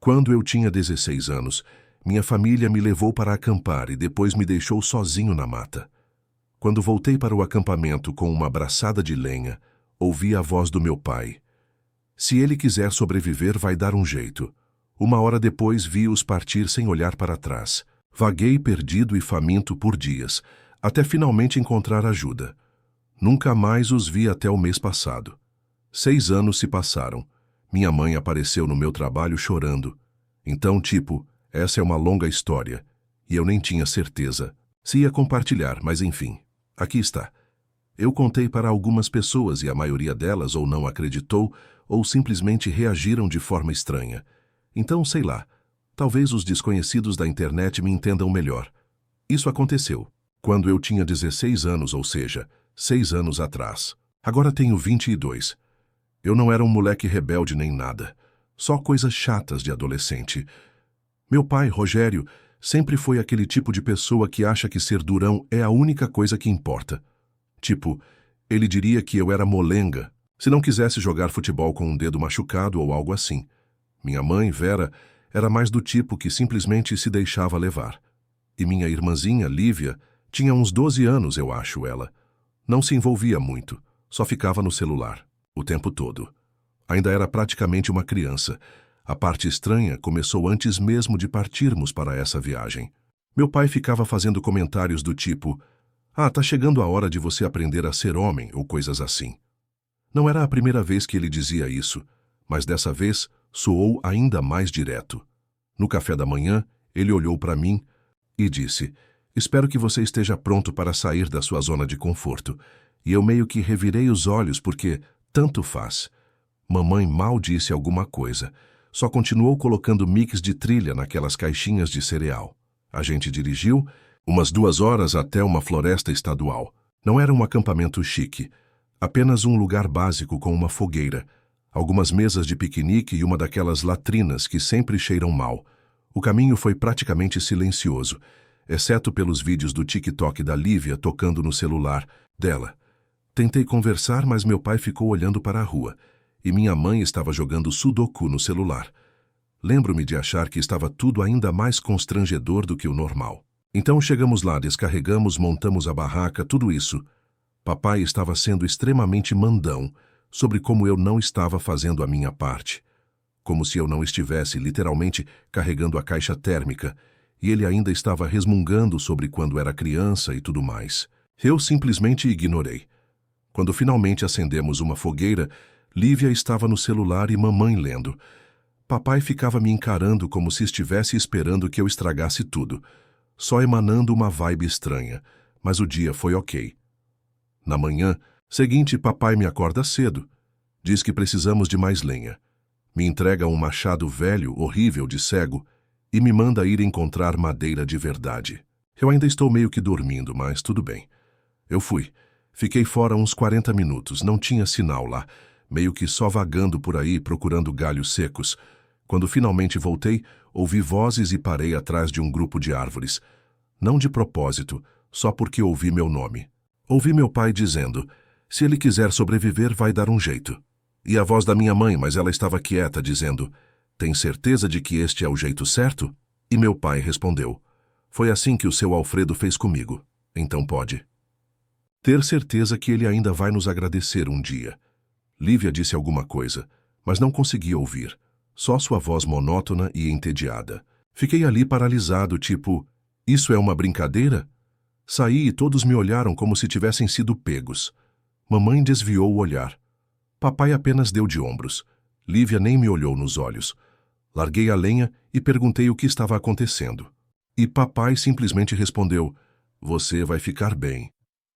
Quando eu tinha 16 anos, minha família me levou para acampar e depois me deixou sozinho na mata. Quando voltei para o acampamento com uma braçada de lenha, ouvi a voz do meu pai. Se ele quiser sobreviver, vai dar um jeito. Uma hora depois vi-os partir sem olhar para trás. Vaguei perdido e faminto por dias, até finalmente encontrar ajuda. Nunca mais os vi até o mês passado. 6 anos se passaram. Minha mãe apareceu no meu trabalho chorando. Então, essa é uma longa história, e eu nem tinha certeza se ia compartilhar, mas enfim, aqui está. Eu contei para algumas pessoas e a maioria delas ou não acreditou ou simplesmente reagiram de forma estranha. Então, sei lá, talvez os desconhecidos da internet me entendam melhor. Isso aconteceu quando eu tinha 16 anos, ou seja, 6 anos atrás. Agora tenho 22. Eu não era um moleque rebelde nem nada. Só coisas chatas de adolescente. Meu pai, Rogério, sempre foi aquele tipo de pessoa que acha que ser durão é a única coisa que importa. Ele diria que eu era molenga se não quisesse jogar futebol com um dedo machucado ou algo assim. Minha mãe, Vera, era mais do tipo que simplesmente se deixava levar. E minha irmãzinha, Lívia, tinha uns 12 anos, eu acho ela. Não se envolvia muito, só ficava no celular, o tempo todo. Ainda era praticamente uma criança. A parte estranha começou antes mesmo de partirmos para essa viagem. Meu pai ficava fazendo comentários do tipo: tá chegando a hora de você aprender a ser homem, ou coisas assim. Não era a primeira vez que ele dizia isso, mas dessa vez soou ainda mais direto. No café da manhã, ele olhou para mim e disse: espero que você esteja pronto para sair da sua zona de conforto. E eu meio que revirei os olhos porque tanto faz. Mamãe mal disse alguma coisa. Só continuou colocando mix de trilha naquelas caixinhas de cereal. A gente dirigiu umas 2 horas até uma floresta estadual. Não era um acampamento chique, apenas um lugar básico com uma fogueira, algumas mesas de piquenique e uma daquelas latrinas que sempre cheiram mal. O caminho foi praticamente silencioso, exceto pelos vídeos do TikTok da Lívia tocando no celular dela. Tentei conversar, mas meu pai ficou olhando para a rua. E minha mãe estava jogando sudoku no celular. Lembro-me de achar que estava tudo ainda mais constrangedor do que o normal. Então chegamos lá, descarregamos, montamos a barraca, tudo isso. Papai estava sendo extremamente mandão sobre como eu não estava fazendo a minha parte. Como se eu não estivesse literalmente carregando a caixa térmica, e ele ainda estava resmungando sobre quando era criança e tudo mais. Eu simplesmente ignorei. Quando finalmente acendemos uma fogueira, Lívia estava no celular e mamãe lendo. Papai ficava me encarando como se estivesse esperando que eu estragasse tudo, só emanando uma vibe estranha, mas o dia foi ok. Na manhã seguinte, papai me acorda cedo. Diz que precisamos de mais lenha. Me entrega um machado velho, horrível de cego, e me manda ir encontrar madeira de verdade. Eu ainda estou meio que dormindo, mas tudo bem. Eu fui. Fiquei fora uns 40 minutos, não tinha sinal lá, meio que só vagando por aí procurando galhos secos. Quando finalmente voltei, ouvi vozes e parei atrás de um grupo de árvores. Não de propósito, só porque ouvi meu nome. Ouvi meu pai dizendo: se ele quiser sobreviver, vai dar um jeito. E a voz da minha mãe, mas ela estava quieta, dizendo: tem certeza de que este é o jeito certo? E meu pai respondeu: foi assim que o seu Alfredo fez comigo, então pode ter certeza que ele ainda vai nos agradecer um dia. Lívia disse alguma coisa, mas não consegui ouvir, só sua voz monótona e entediada. Fiquei ali paralisado, isso é uma brincadeira? Saí e todos me olharam como se tivessem sido pegos. Mamãe desviou o olhar. Papai apenas deu de ombros. Lívia nem me olhou nos olhos. Larguei a lenha e perguntei o que estava acontecendo. E papai simplesmente respondeu: você vai ficar bem.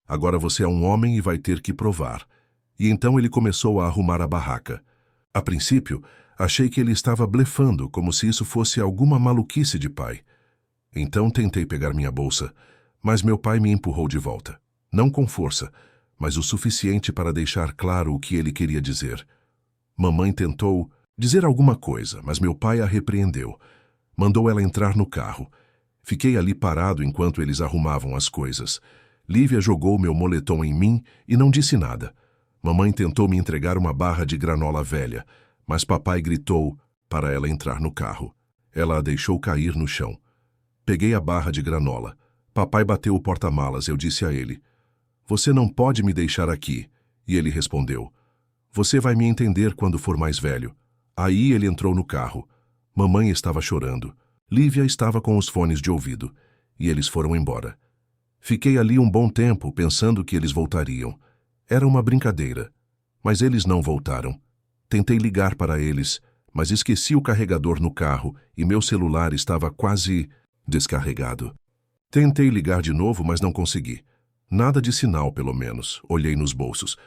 Agora você é um homem e vai ter que provar. E então ele começou a arrumar a barraca. A princípio, achei que ele estava blefando, como se isso fosse alguma maluquice de pai. Então tentei pegar minha bolsa, mas meu pai me empurrou de volta. Não com força, mas o suficiente para deixar claro o que ele queria dizer. Mamãe tentou dizer alguma coisa, mas meu pai a repreendeu. Mandou ela entrar no carro. Fiquei ali parado enquanto eles arrumavam as coisas. Lívia jogou meu moletom em mim e não disse nada. Mamãe tentou me entregar uma barra de granola velha, mas papai gritou para ela entrar no carro. Ela a deixou cair no chão. Peguei a barra de granola. Papai bateu o porta-malas. Eu disse a ele: "Você não pode me deixar aqui." E ele respondeu: "Você vai me entender quando for mais velho." Aí ele entrou no carro. Mamãe estava chorando. Lívia estava com os fones de ouvido. E eles foram embora. Fiquei ali um bom tempo pensando que eles voltariam. Era uma brincadeira. Mas eles não voltaram. Tentei ligar para eles, mas esqueci o carregador no carro e meu celular estava quase descarregado. Tentei ligar de novo, mas não consegui. Nada de sinal, pelo menos. Olhei nos bolsos.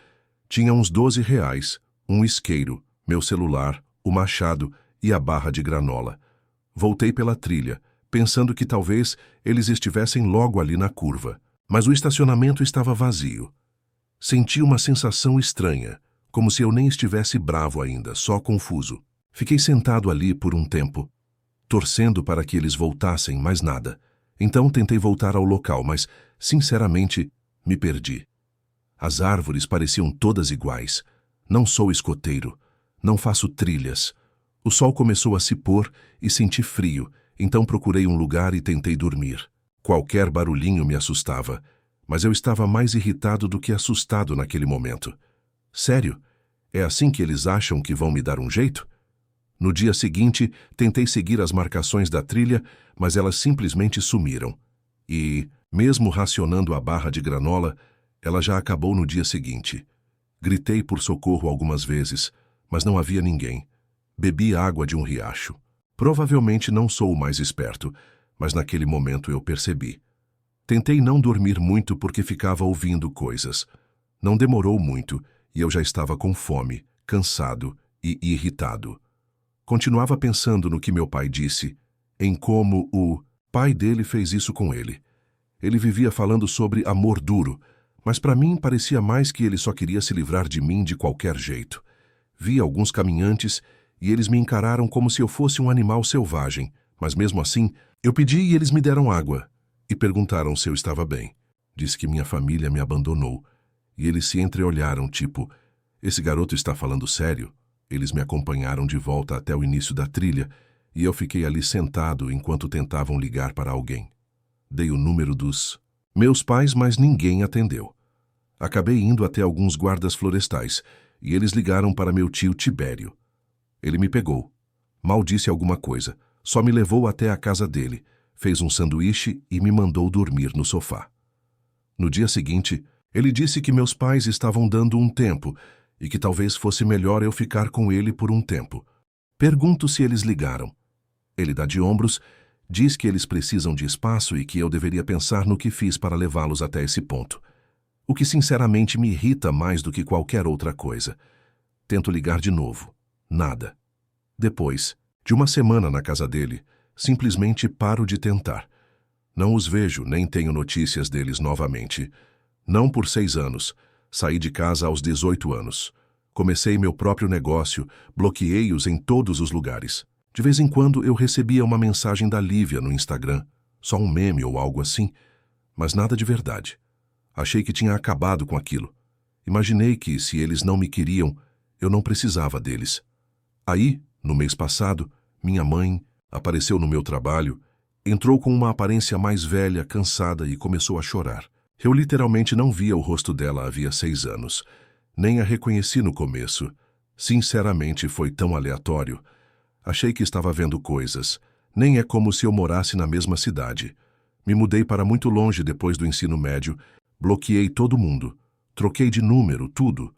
Tinha uns R$ 12, um isqueiro, meu celular, o machado e a barra de granola. Voltei pela trilha, pensando que talvez eles estivessem logo ali na curva. Mas o estacionamento estava vazio. Senti uma sensação estranha, como se eu nem estivesse bravo ainda, só confuso. Fiquei sentado ali por um tempo, torcendo para que eles voltassem, mas nada. Então tentei voltar ao local, mas, sinceramente, me perdi. As árvores pareciam todas iguais. Não sou escoteiro. Não faço trilhas. O sol começou a se pôr e senti frio, então procurei um lugar e tentei dormir. Qualquer barulhinho me assustava, mas eu estava mais irritado do que assustado naquele momento. Sério? É assim que eles acham que vão me dar um jeito? No dia seguinte, tentei seguir as marcações da trilha, mas elas simplesmente sumiram. E, mesmo racionando a barra de granola, ela já acabou no dia seguinte. Gritei por socorro algumas vezes, mas não havia ninguém. Bebi água de um riacho. Provavelmente não sou o mais esperto, mas naquele momento eu percebi. Tentei não dormir muito porque ficava ouvindo coisas. Não demorou muito e eu já estava com fome, cansado e irritado. Continuava pensando no que meu pai disse, em como o pai dele fez isso com ele. Ele vivia falando sobre amor duro, mas para mim parecia mais que ele só queria se livrar de mim de qualquer jeito. Vi alguns caminhantes e eles me encararam como se eu fosse um animal selvagem, mas mesmo assim, eu pedi e eles me deram água e perguntaram se eu estava bem. Disse que minha família me abandonou e eles se entreolharam, tipo, esse garoto está falando sério? Eles me acompanharam de volta até o início da trilha e eu fiquei ali sentado enquanto tentavam ligar para alguém. Dei o número dos meus pais, mas ninguém atendeu. Acabei indo até alguns guardas florestais e eles ligaram para meu tio Tibério. Ele me pegou. Mal disse alguma coisa. Só me levou até a casa dele, fez um sanduíche e me mandou dormir no sofá. No dia seguinte, ele disse que meus pais estavam dando um tempo e que talvez fosse melhor eu ficar com ele por um tempo. Pergunto se eles ligaram. Ele dá de ombros, diz que eles precisam de espaço e que eu deveria pensar no que fiz para levá-los até esse ponto. O que sinceramente me irrita mais do que qualquer outra coisa. Tento ligar de novo. Nada. Depois, de uma semana na casa dele, simplesmente paro de tentar. Não os vejo, nem tenho notícias deles novamente. Não por 6 anos. Saí de casa aos 18 anos. Comecei meu próprio negócio, bloqueei-os em todos os lugares. De vez em quando eu recebia uma mensagem da Lívia no Instagram, só um meme ou algo assim, mas nada de verdade. Achei que tinha acabado com aquilo. Imaginei que, se eles não me queriam, eu não precisava deles. Aí, no mês passado, minha mãe apareceu no meu trabalho, entrou com uma aparência mais velha, cansada e começou a chorar. Eu literalmente não via o rosto dela havia 6 anos. Nem a reconheci no começo. Sinceramente, foi tão aleatório. Achei que estava vendo coisas. Nem é como se eu morasse na mesma cidade. Me mudei para muito longe depois do ensino médio, bloqueei todo mundo, troquei de número, tudo.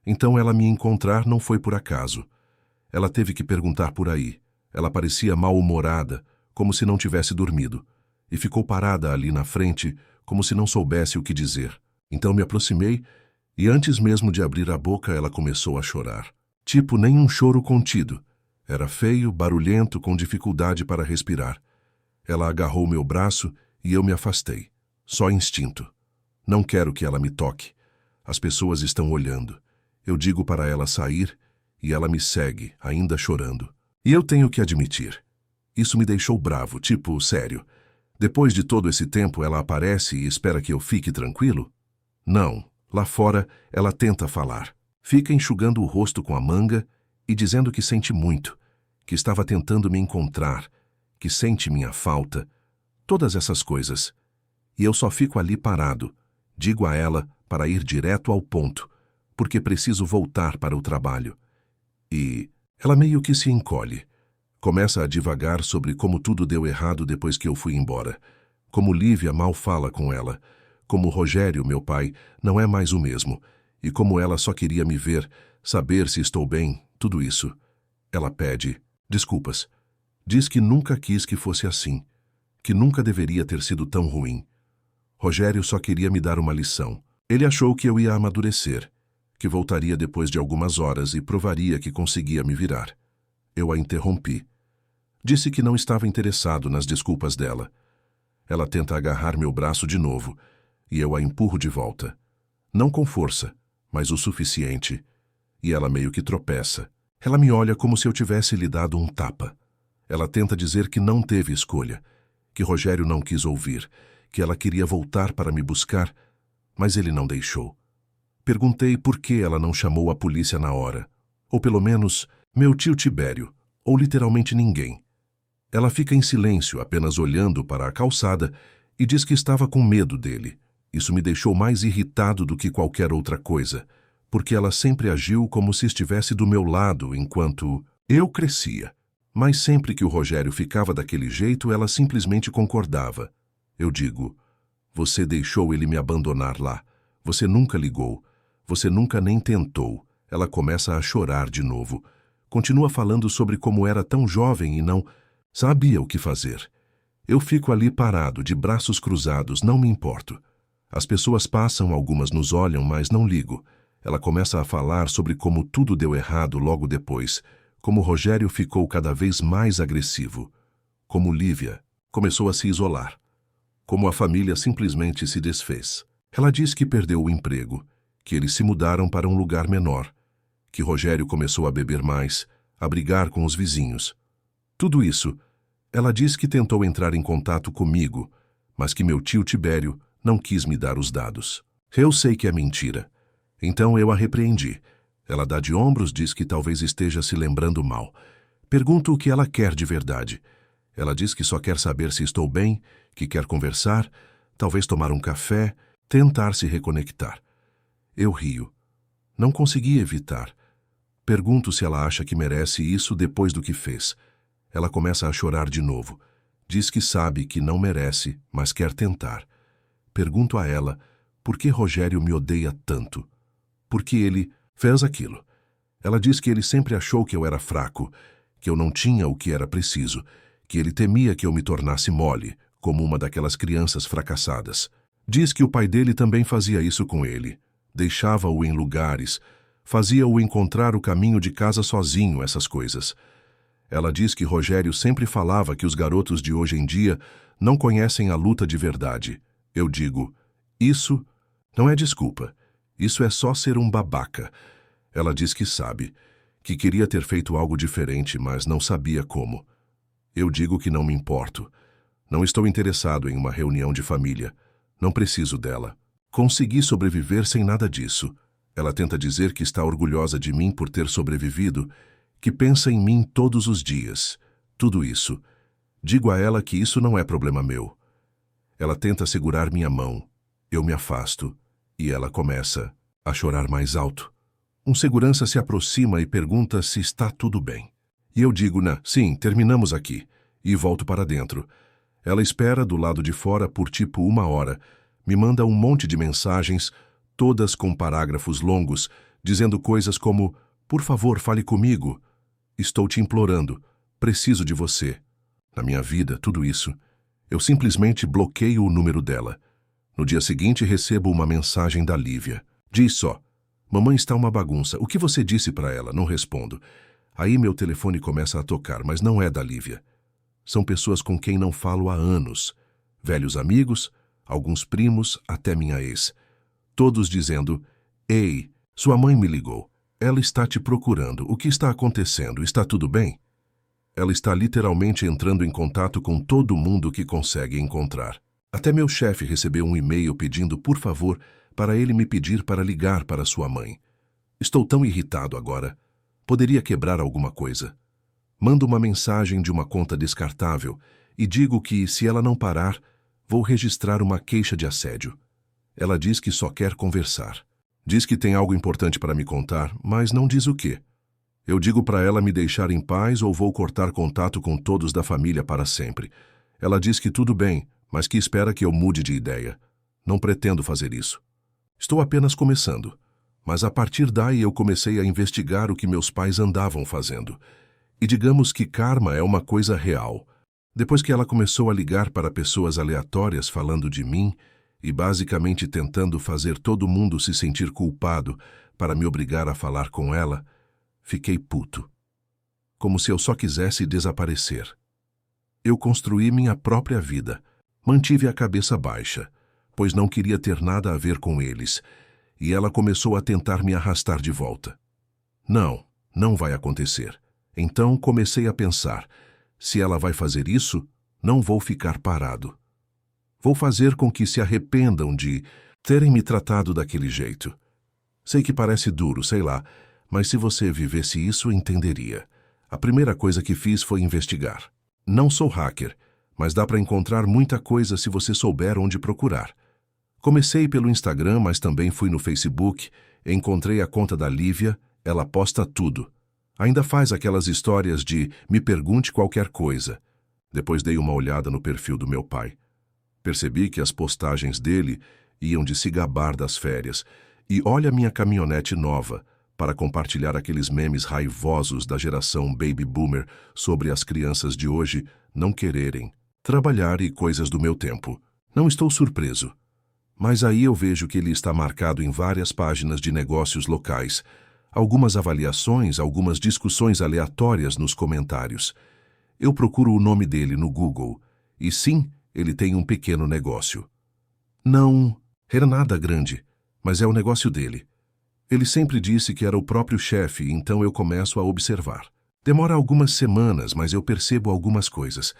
Então ela me encontrar não foi por acaso. Ela teve que perguntar por aí. Ela parecia mal-humorada, como se não tivesse dormido, e ficou parada ali na frente, como se não soubesse o que dizer. Então me aproximei, e antes mesmo de abrir a boca ela começou a chorar. Tipo, nem um choro contido. Era feio, barulhento, com dificuldade para respirar. Ela agarrou meu braço e eu me afastei. Só instinto. Não quero que ela me toque. As pessoas estão olhando. Eu digo para ela sair e ela me segue, ainda chorando. E eu tenho que admitir. Isso me deixou bravo, tipo, sério. Depois de todo esse tempo ela aparece e espera que eu fique tranquilo? Não. Lá fora ela tenta falar. Fica enxugando o rosto com a manga e dizendo que sente muito, que estava tentando me encontrar, que sente minha falta, todas essas coisas. E eu só fico ali parado. Digo a ela para ir direto ao ponto, porque preciso voltar para o trabalho. E ela meio que se encolhe. Começa a divagar sobre como tudo deu errado depois que eu fui embora. Como Lívia mal fala com ela. Como Rogério, meu pai, não é mais o mesmo. E como ela só queria me ver, saber se estou bem, tudo isso. Ela pede desculpas. Diz que nunca quis que fosse assim. Que nunca deveria ter sido tão ruim. Rogério só queria me dar uma lição. Ele achou que eu ia amadurecer, que voltaria depois de algumas horas e provaria que conseguia me virar. Eu a interrompi. Disse que não estava interessado nas desculpas dela. Ela tenta agarrar meu braço de novo, e eu a empurro de volta. Não com força, mas o suficiente. E ela meio que tropeça. Ela me olha como se eu tivesse lhe dado um tapa. Ela tenta dizer que não teve escolha, que Rogério não quis ouvir, que ela queria voltar para me buscar, mas ele não deixou. Perguntei por que ela não chamou a polícia na hora. Ou pelo menos, meu tio Tibério, ou literalmente ninguém. Ela fica em silêncio, apenas olhando para a calçada, e diz que estava com medo dele. Isso me deixou mais irritado do que qualquer outra coisa, porque ela sempre agiu como se estivesse do meu lado enquanto eu crescia. Mas sempre que o Rogério ficava daquele jeito, ela simplesmente concordava. Eu digo, você deixou ele me abandonar lá. Você nunca ligou. Você nunca nem tentou. Ela começa a chorar de novo. Continua falando sobre como era tão jovem e não sabia o que fazer. Eu fico ali parado, de braços cruzados, não me importo. As pessoas passam, algumas nos olham, mas não ligo. Ela começa a falar sobre como tudo deu errado logo depois, como Rogério ficou cada vez mais agressivo, como Lívia começou a se isolar, como a família simplesmente se desfez. Ela diz que perdeu o emprego, que eles se mudaram para um lugar menor, que Rogério começou a beber mais, a brigar com os vizinhos. Tudo isso, ela diz que tentou entrar em contato comigo, mas que meu tio Tibério não quis me dar os dados. Eu sei que é mentira. Então eu a repreendi. Ela dá de ombros, diz que talvez esteja se lembrando mal. Pergunto o que ela quer de verdade. Ela diz que só quer saber se estou bem, que quer conversar, talvez tomar um café, tentar se reconectar. Eu rio. Não consegui evitar. Pergunto se ela acha que merece isso depois do que fez. Ela começa a chorar de novo. Diz que sabe que não merece, mas quer tentar. Pergunto a ela por que Rogério me odeia tanto. Por que ele fez aquilo. Ela diz que ele sempre achou que eu era fraco, que eu não tinha o que era preciso, que ele temia que eu me tornasse mole, como uma daquelas crianças fracassadas. Diz que o pai dele também fazia isso com ele. Deixava-o em lugares, fazia-o encontrar o caminho de casa sozinho, essas coisas. Ela diz que Rogério sempre falava que os garotos de hoje em dia não conhecem a luta de verdade. Eu digo, isso não é desculpa. Isso é só ser um babaca. Ela diz que sabe, que queria ter feito algo diferente, mas não sabia como. Eu digo que não me importo. Não estou interessado em uma reunião de família. Não preciso dela. Consegui sobreviver sem nada disso. Ela tenta dizer que está orgulhosa de mim por ter sobrevivido, que pensa em mim todos os dias. Tudo isso. Digo a ela que isso não é problema meu. Ela tenta segurar minha mão. Eu me afasto. E ela começa a chorar mais alto. Um segurança se aproxima e pergunta se está tudo bem. E eu digo, sim, terminamos aqui. E volto para dentro. Ela espera do lado de fora por tipo 1 hora. Me manda um monte de mensagens, todas com parágrafos longos, dizendo coisas como, por favor, fale comigo. Estou te implorando. Preciso de você. Na minha vida, tudo isso. Eu simplesmente bloqueio o número dela. No dia seguinte, recebo uma mensagem da Lívia. Diz só, mamãe está uma bagunça. O que você disse para ela? Não respondo. Aí meu telefone começa a tocar, mas não é da Lívia. São pessoas com quem não falo há anos. Velhos amigos, alguns primos, até minha ex. Todos dizendo, ei, sua mãe me ligou. Ela está te procurando. O que está acontecendo? Está tudo bem? Ela está literalmente entrando em contato com todo mundo que consegue encontrar. Até meu chefe recebeu um e-mail pedindo, por favor, para ele me pedir para ligar para sua mãe. Estou tão irritado agora. Poderia quebrar alguma coisa. Mando uma mensagem de uma conta descartável e digo que, se ela não parar, vou registrar uma queixa de assédio. Ela diz que só quer conversar. Diz que tem algo importante para me contar, mas não diz o quê. Eu digo para ela me deixar em paz ou vou cortar contato com todos da família para sempre. Ela diz que tudo bem, mas que espera que eu mude de ideia. Não pretendo fazer isso. Estou apenas começando. Mas a partir daí eu comecei a investigar o que meus pais andavam fazendo. E digamos que karma é uma coisa real. Depois que ela começou a ligar para pessoas aleatórias falando de mim e basicamente tentando fazer todo mundo se sentir culpado para me obrigar a falar com ela, fiquei puto. Como se eu só quisesse desaparecer. Eu construí minha própria vida. Mantive a cabeça baixa, pois não queria ter nada a ver com eles, e ela começou a tentar me arrastar de volta. Não vai acontecer. Então comecei a pensar, se ela vai fazer isso, não vou ficar parado. Vou fazer com que se arrependam de terem me tratado daquele jeito. Sei que parece duro, sei lá, mas se você vivesse isso, entenderia. A primeira coisa que fiz foi investigar. Não sou hacker, mas dá para encontrar muita coisa se você souber onde procurar. Comecei pelo Instagram, mas também fui no Facebook, encontrei a conta da Lívia, ela posta tudo. Ainda faz aquelas histórias de me pergunte qualquer coisa. Depois dei uma olhada no perfil do meu pai. Percebi que as postagens dele iam de se gabar das férias. E olha minha caminhonete nova, para compartilhar aqueles memes raivosos da geração Baby Boomer sobre as crianças de hoje não quererem trabalhar e coisas do meu tempo. Não estou surpreso. Mas aí eu vejo que ele está marcado em várias páginas de negócios locais, algumas avaliações, algumas discussões aleatórias nos comentários. Eu procuro o nome dele no Google, e sim, ele tem um pequeno negócio. Não era nada grande, mas é o negócio dele. Ele sempre disse que era o próprio chefe, então eu começo a observar. Demora algumas semanas, mas eu percebo algumas coisas.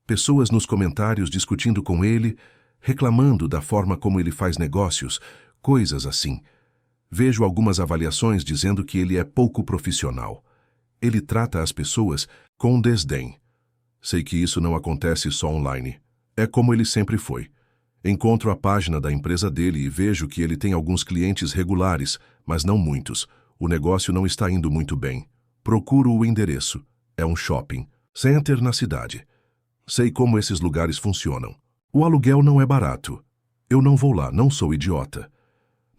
Pessoas nos comentários discutindo com ele, reclamando da forma como ele faz negócios, coisas assim. Vejo algumas avaliações dizendo que ele é pouco profissional. Ele trata as pessoas com desdém. Sei que isso não acontece só online. É como ele sempre foi. Encontro a página da empresa dele e vejo que ele tem alguns clientes regulares, mas não muitos. O negócio não está indo muito bem. Procuro o endereço. É um shopping center na cidade. Sei como esses lugares funcionam. O aluguel não é barato. Eu não vou lá, não sou idiota.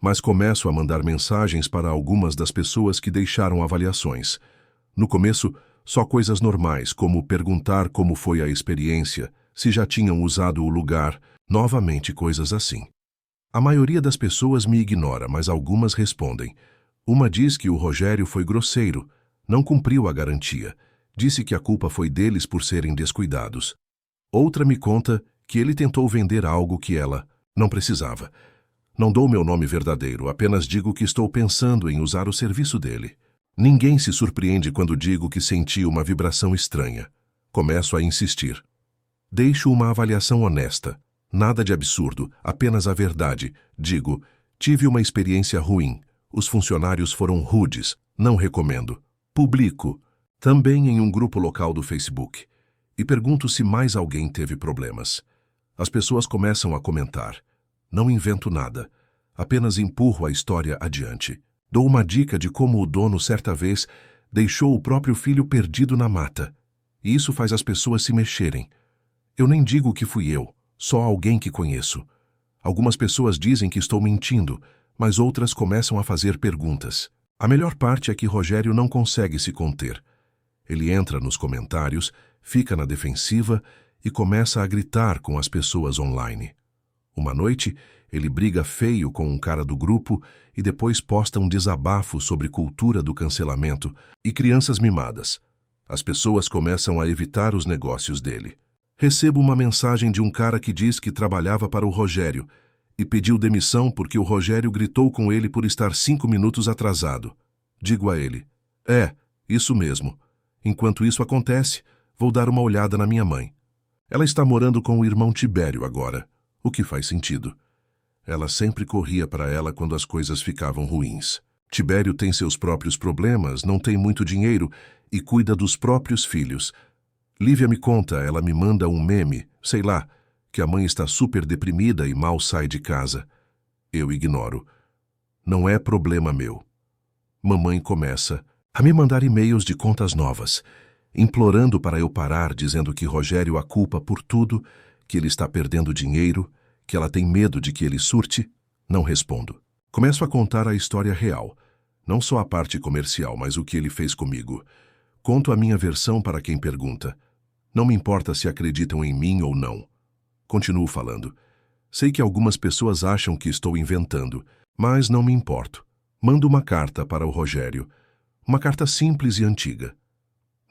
Mas começo a mandar mensagens para algumas das pessoas que deixaram avaliações. No começo, só coisas normais, como perguntar como foi a experiência, se já tinham usado o lugar, novamente coisas assim. A maioria das pessoas me ignora, mas algumas respondem. Uma diz que o Rogério foi grosseiro, não cumpriu a garantia, disse que a culpa foi deles por serem descuidados. Outra me conta que ele tentou vender algo que ela não precisava. Não dou meu nome verdadeiro, apenas digo que estou pensando em usar o serviço dele. Ninguém se surpreende quando digo que senti uma vibração estranha. Começo a insistir. Deixo uma avaliação honesta. Nada de absurdo, apenas a verdade. Digo, tive uma experiência ruim. Os funcionários foram rudes. Não recomendo. Publico, também em um grupo local do Facebook. E pergunto se mais alguém teve problemas. As pessoas começam a comentar. Não invento nada. Apenas empurro a história adiante. Dou uma dica de como o dono, certa vez, deixou o próprio filho perdido na mata. E isso faz as pessoas se mexerem. Eu nem digo que fui eu, só alguém que conheço. Algumas pessoas dizem que estou mentindo, mas outras começam a fazer perguntas. A melhor parte é que Rogério não consegue se conter. Ele entra nos comentários, fica na defensiva e começa a gritar com as pessoas online. Uma noite, ele briga feio com um cara do grupo e depois posta um desabafo sobre cultura do cancelamento e crianças mimadas. As pessoas começam a evitar os negócios dele. Recebo uma mensagem de um cara que diz que trabalhava para o Rogério e pediu demissão porque o Rogério gritou com ele por estar 5 minutos atrasado. Digo a ele, isso mesmo. Enquanto isso acontece, vou dar uma olhada na minha mãe. Ela está morando com o irmão Tibério agora, o que faz sentido. Ela sempre corria para ela quando as coisas ficavam ruins. Tibério tem seus próprios problemas, não tem muito dinheiro e cuida dos próprios filhos. Lívia me conta, ela me manda um meme, sei lá, que a mãe está super deprimida e mal sai de casa. Eu ignoro. Não é problema meu. Mamãe começa a me mandar e-mails de contas novas, implorando para eu parar, dizendo que Rogério a culpa por tudo, que ele está perdendo dinheiro, que ela tem medo de que ele surte. Não respondo. Começo a contar a história real, não só a parte comercial, mas o que ele fez comigo. Conto a minha versão para quem pergunta. Não me importa se acreditam em mim ou não. Continuo falando. Sei que algumas pessoas acham que estou inventando, mas não me importo. Mando uma carta para o Rogério. Uma carta simples e antiga.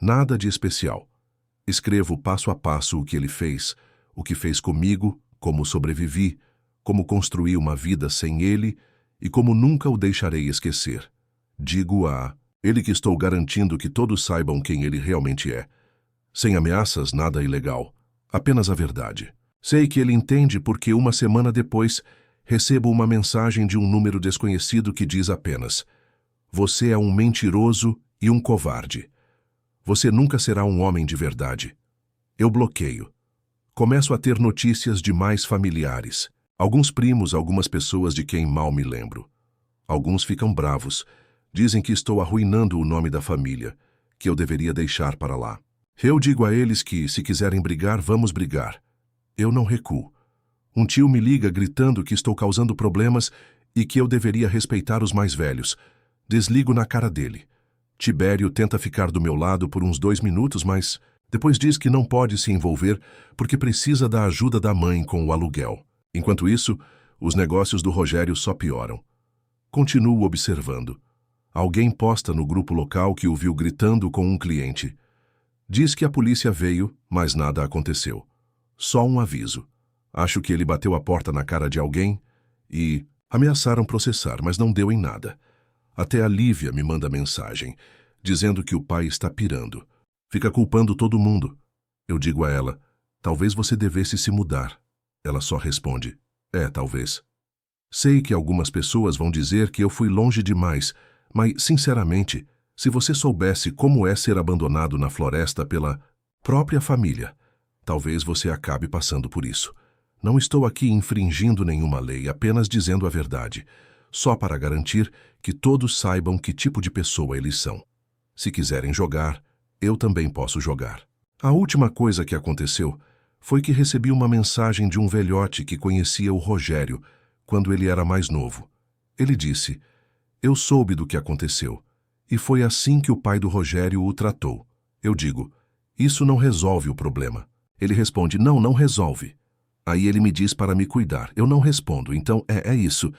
Nada de especial. Escrevo passo a passo o que ele fez, o que fez comigo, como sobrevivi, como construí uma vida sem ele e como nunca o deixarei esquecer. Digo a ele que estou garantindo que todos saibam quem ele realmente é. Sem ameaças, nada ilegal. Apenas a verdade. Sei que ele entende porque uma semana depois recebo uma mensagem de um número desconhecido que diz apenas: você é um mentiroso e um covarde. Você nunca será um homem de verdade. Eu bloqueio. Começo a ter notícias de mais familiares. Alguns primos, algumas pessoas de quem mal me lembro. Alguns ficam bravos. Dizem que estou arruinando o nome da família, que eu deveria deixar para lá. Eu digo a eles que, se quiserem brigar, vamos brigar. Eu não recuo. Um tio me liga gritando que estou causando problemas e que eu deveria respeitar os mais velhos. Desligo na cara dele. Tibério tenta ficar do meu lado por uns 2 minutos, mas depois diz que não pode se envolver porque precisa da ajuda da mãe com o aluguel. Enquanto isso, os negócios do Rogério só pioram. Continuo observando. Alguém posta no grupo local que o viu gritando com um cliente. Diz que a polícia veio, mas nada aconteceu. Só um aviso. Acho que ele bateu a porta na cara de alguém e ameaçaram processar, mas não deu em nada. Até a Lívia me manda mensagem, dizendo que o pai está pirando. Fica culpando todo mundo. Eu digo a ela, talvez você devesse se mudar. Ela só responde, talvez. Sei que algumas pessoas vão dizer que eu fui longe demais, mas, sinceramente, se você soubesse como é ser abandonado na floresta pela própria família, talvez você acabe passando por isso. Não estou aqui infringindo nenhuma lei, apenas dizendo a verdade, só para garantir que todos saibam que tipo de pessoa eles são. Se quiserem jogar, eu também posso jogar. A última coisa que aconteceu foi que recebi uma mensagem de um velhote que conhecia o Rogério quando ele era mais novo. Ele disse, eu soube do que aconteceu, e foi assim que o pai do Rogério o tratou. Eu digo, isso não resolve o problema. Ele responde, não, não resolve. Aí ele me diz para me cuidar. Eu não respondo, então é isso.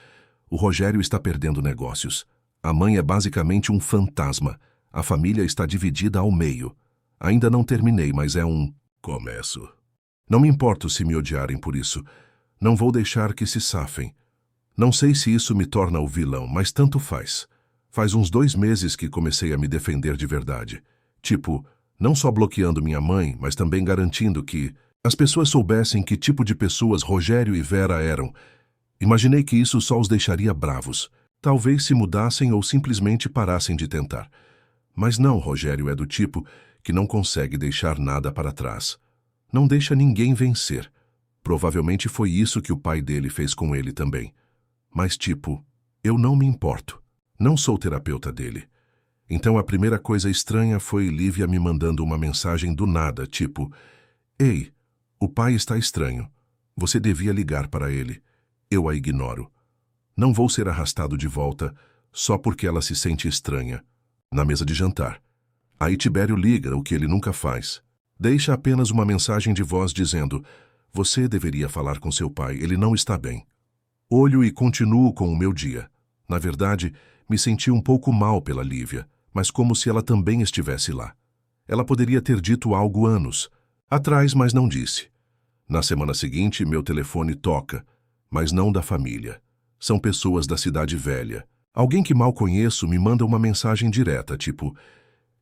O Rogério está perdendo negócios. A mãe é basicamente um fantasma. A família está dividida ao meio. Ainda não terminei, mas é um começo. Não me importo se me odiarem por isso. Não vou deixar que se safem. Não sei se isso me torna o vilão, mas tanto faz. Faz uns 2 meses que comecei a me defender de verdade. Tipo, não só bloqueando minha mãe, mas também garantindo que as pessoas soubessem que tipo de pessoas Rogério e Vera eram. Imaginei que isso só os deixaria bravos. Talvez se mudassem ou simplesmente parassem de tentar. Mas não, Rogério é do tipo que não consegue deixar nada para trás. Não deixa ninguém vencer. Provavelmente foi isso que o pai dele fez com ele também. Mas tipo, eu não me importo. Não sou terapeuta dele. Então a primeira coisa estranha foi Lívia me mandando uma mensagem do nada, tipo, ei, o pai está estranho. Você devia ligar para ele. Eu a ignoro. Não vou ser arrastado de volta só porque ela se sente estranha. Na mesa de jantar. Aí Tibério liga, o que ele nunca faz. Deixa apenas uma mensagem de voz dizendo, você deveria falar com seu pai, ele não está bem. Olho e continuo com o meu dia. Na verdade, me senti um pouco mal pela Lívia, mas como se ela também estivesse lá. Ela poderia ter dito algo anos atrás, mas não disse. Na semana seguinte, meu telefone toca, mas não da família. São pessoas da cidade velha. Alguém que mal conheço me manda uma mensagem direta, tipo,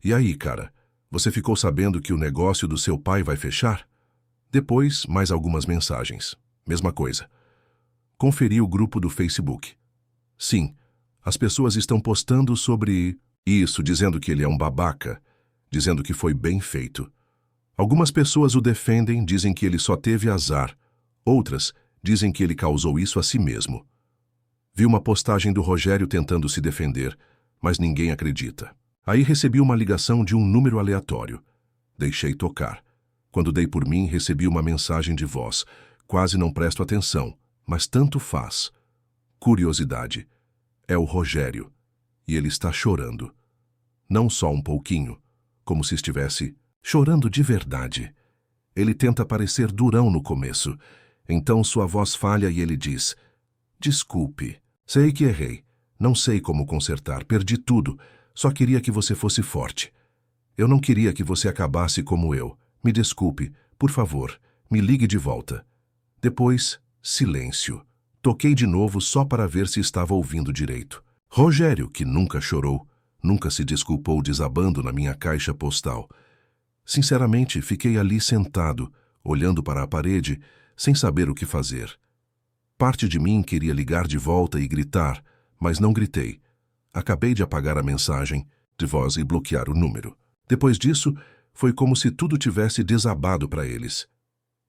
e aí, cara, você ficou sabendo que o negócio do seu pai vai fechar? Depois, mais algumas mensagens. Mesma coisa. Conferi o grupo do Facebook. Sim, as pessoas estão postando sobre isso, dizendo que ele é um babaca, dizendo que foi bem feito. Algumas pessoas o defendem, dizem que ele só teve azar. Outras dizem que ele causou isso a si mesmo. Vi uma postagem do Rogério tentando se defender, mas ninguém acredita. Aí recebi uma ligação de um número aleatório. Deixei tocar. Quando dei por mim, recebi uma mensagem de voz. Quase não presto atenção, mas tanto faz. Curiosidade. É o Rogério. E ele está chorando. Não só um pouquinho, como se estivesse chorando de verdade. Ele tenta parecer durão no começo. Então sua voz falha e ele diz: desculpe, sei que errei. Não sei como consertar, perdi tudo. Só queria que você fosse forte. Eu não queria que você acabasse como eu. Me desculpe, por favor, me ligue de volta. Depois, silêncio. Toquei de novo só para ver se estava ouvindo direito. Rogério, que nunca chorou, nunca se desculpou desabando na minha caixa postal. Sinceramente, fiquei ali sentado, olhando para a parede, sem saber o que fazer. Parte de mim queria ligar de volta e gritar, mas não gritei. Acabei de apagar a mensagem de voz e bloquear o número. Depois disso, foi como se tudo tivesse desabado para eles.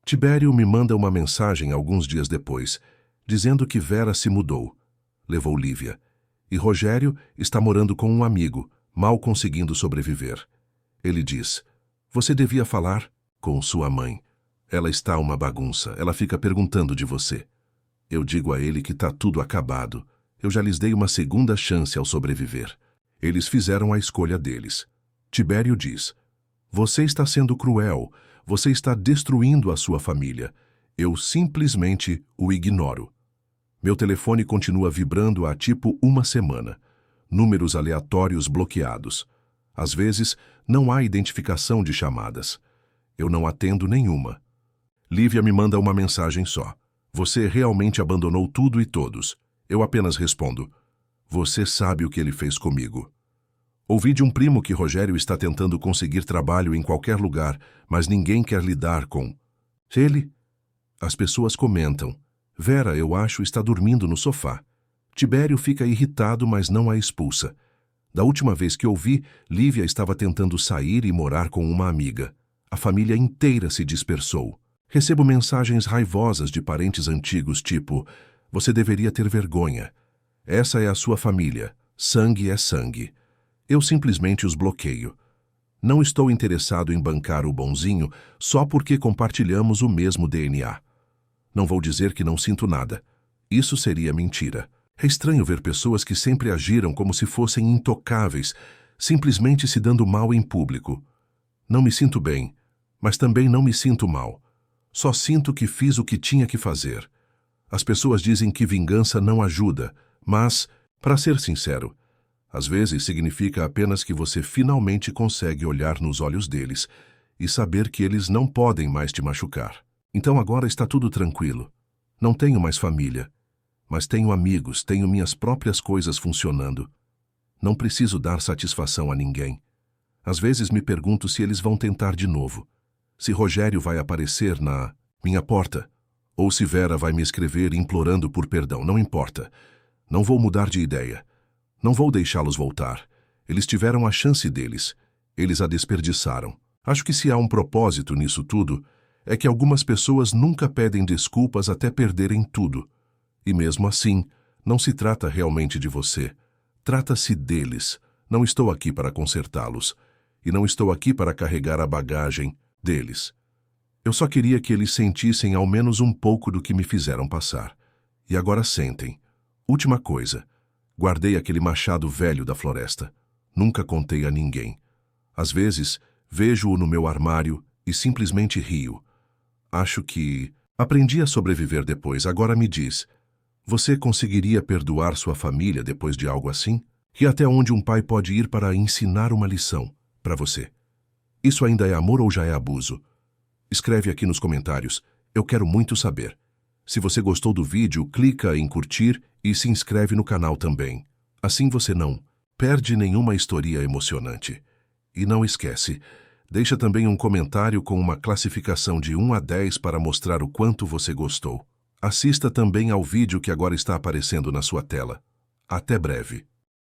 Tibério me manda uma mensagem alguns dias depois, dizendo que Vera se mudou. Levou Lívia. E Rogério está morando com um amigo, mal conseguindo sobreviver. Ele diz: você devia falar com sua mãe. Ela está uma bagunça, ela fica perguntando de você. Eu digo a ele que tá tudo acabado. Eu já lhes dei uma segunda chance ao sobreviver. Eles fizeram a escolha deles. Tibério diz: você está sendo cruel, você está destruindo a sua família. Eu simplesmente o ignoro. Meu telefone continua vibrando há tipo uma semana. Números aleatórios bloqueados. Às vezes, não há identificação de chamadas. Eu não atendo nenhuma. Lívia me manda uma mensagem só. Você realmente abandonou tudo e todos. Eu apenas respondo: você sabe o que ele fez comigo. Ouvi de um primo que Rogério está tentando conseguir trabalho em qualquer lugar, mas ninguém quer lidar com ele. As pessoas comentam: Vera, eu acho, está dormindo no sofá. Tibério fica irritado, mas não a expulsa. Da última vez que ouvi, Lívia estava tentando sair e morar com uma amiga. A família inteira se dispersou. Recebo mensagens raivosas de parentes antigos, tipo: você deveria ter vergonha. Essa é a sua família. Sangue é sangue. Eu simplesmente os bloqueio. Não estou interessado em bancar o bonzinho só porque compartilhamos o mesmo DNA. Não vou dizer que não sinto nada. Isso seria mentira. É estranho ver pessoas que sempre agiram como se fossem intocáveis, simplesmente se dando mal em público. Não me sinto bem, mas também não me sinto mal. Só sinto que fiz o que tinha que fazer. As pessoas dizem que vingança não ajuda, mas, para ser sincero, às vezes significa apenas que você finalmente consegue olhar nos olhos deles e saber que eles não podem mais te machucar. Então agora está tudo tranquilo. Não tenho mais família, mas tenho amigos, tenho minhas próprias coisas funcionando. Não preciso dar satisfação a ninguém. Às vezes me pergunto se eles vão tentar de novo. Se Rogério vai aparecer na minha porta, ou se Vera vai me escrever implorando por perdão, não importa. Não vou mudar de ideia. Não vou deixá-los voltar. Eles tiveram a chance deles. Eles a desperdiçaram. Acho que se há um propósito nisso tudo, é que algumas pessoas nunca pedem desculpas até perderem tudo. E mesmo assim, não se trata realmente de você. Trata-se deles. Não estou aqui para consertá-los. E não estou aqui para carregar a bagagem deles. Eu só queria que eles sentissem ao menos um pouco do que me fizeram passar. E agora sentem. Última coisa. Guardei aquele machado velho da floresta. Nunca contei a ninguém. Às vezes, vejo-o no meu armário e simplesmente rio. Acho que aprendi a sobreviver depois. Agora me diz, você conseguiria perdoar sua família depois de algo assim? E até onde um pai pode ir para ensinar uma lição para você? Isso ainda é amor ou já é abuso? Escreve aqui nos comentários. Eu quero muito saber. Se você gostou do vídeo, clica em curtir e se inscreve no canal também. Assim você não perde nenhuma história emocionante. E não esquece, deixa também um comentário com uma classificação de 1 a 10 para mostrar o quanto você gostou. Assista também ao vídeo que agora está aparecendo na sua tela. Até breve.